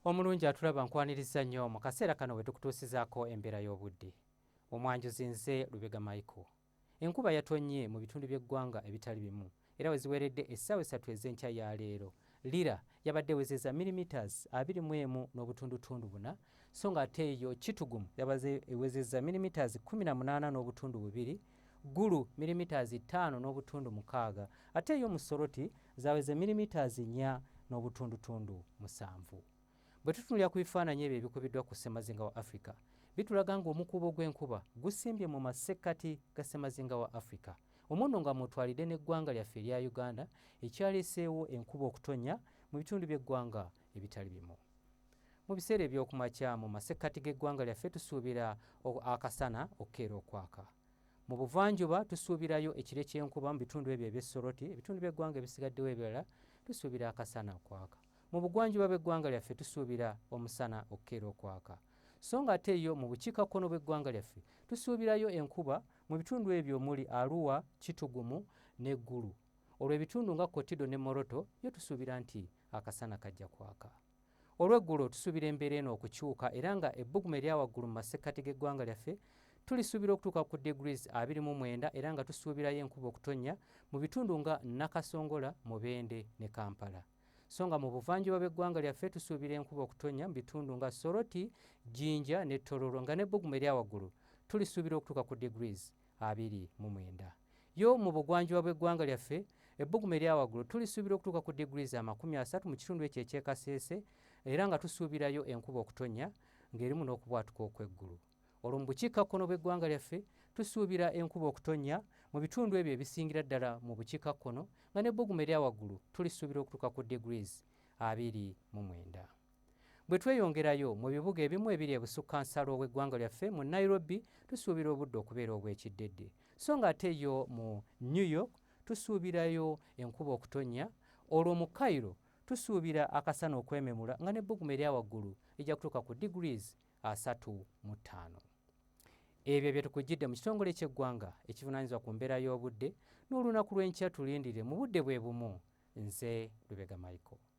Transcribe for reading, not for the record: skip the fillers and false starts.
Omulungi atulaba nkwaniriza nnyo mu kaseera kano we tukutuusizaako embeera y'obudde. Omwanjuzi nze Lubega Michael. Enkuba yatonnye mu bitundu by'eggwanga ebitali bimu era we ziweredde essaawa 3 ez'enkya ya leero. Lira yabadde ewezezza millimeters 21.4 so ng'ate eyo Kitugumu yabadde ewezezza millimeters 18.2, Gulu millimeters 5.6 ate eyo mu Soroti zaweze millimeters 4.7. Bwe tutunulira ku bifaananyi ebyo ebikubiddwa ku ssemazinga wa Africa bitulaga ng'omukuubo gw'enkuba gusimbye mu masekkati ga ssemazinga wa Africa. Omuno nga mutwalidde n'eggwanga lyaffe erya Uganda ekyaleeseewo enkuba okutonnya mu bitundu by'eggwanga ebitali bimu. Mu biseera eby'okumakya mu masekkati g'eggwanga lyaffe tusuubira akasana okkeera okwaka. Mu buvanjuba tusuubirayo ekire ky'enkuba mu bitundu ebyo eby'Essoroti, ebitundu by'eggwanga ebisigaddewo ebirala tusuubira akasana okwaka. Mu bugwanjuba bw'eggwanga lyaffe tusuubira omusana okkeera okwaka. So ng'ate yo mu bukiikakkono bw'eggwanga lyaffe tusuubirayo enkuba mu bitundu ebyo omuli Arua, Kitugumu ne Gulu. Olwo ebitundu nga Kotido ne Moroto yo tusuubira nti akasana kajja kwaka. Olw'eggulo tusuubira embeera eno okukyuka era nga ebbugumu erya waggulu mu masekkati g'eggwanga lyaffe tulisuubira okutuuka ku degrees 29 era nga tusuubirayo enkuba okutonnya mu bitundu nga Nakasongola, Mubende ne Kampala. So nga mu buvanjuba bw'eggwanga lyaffe tusuubira enkuba okutonnya mu bitundu nga Soroti, Jinja ne Tororo nga n'ebbugumu erya waggulu tulisuubira okutuuka ku degrees 29. Yo mu bugwanjuba bw'eggwanga lyaffe ebbugumu erya waggulu tulisuubira okutuuka ku degrees 30 mu kitundu ekyo eky'Ekasese era nga tusuubirayo enkuba okutonnya ng'erimu n'okubwatuka okw'eggulu. Olwo mu bukiikakkono bw'eggwanga lyaffe tusuubira enkuba okutonnya mu bitundu ebyo ebisingira ddala mu bukiikakkono nga n'ebbugumu erya waggulu tulisuubira okutuuka ku degrees 29. Bwe tweyongerayo mu bibuga ebimu ebiri ebusukkansalo bw'eggwanga lyaffe mu Nairobi tusuubira obudde okubeera obw'ekiddedde so ng'ate yo mu New York tusuubirayo enkuba okutonnya. Olwo mu Cairo tusuubira akasana okwememula nga n'ebbugumu erya waggulu lijja kutuuka ku degrees 35. Ebyo bye tukujjidde mu kitongole ky'eggwanga ekivunaanyizibwa ku mbeera y'obudde n'olunaku lw'enkya tulindire mu budde bwe bumu. Nze Lubega Michael.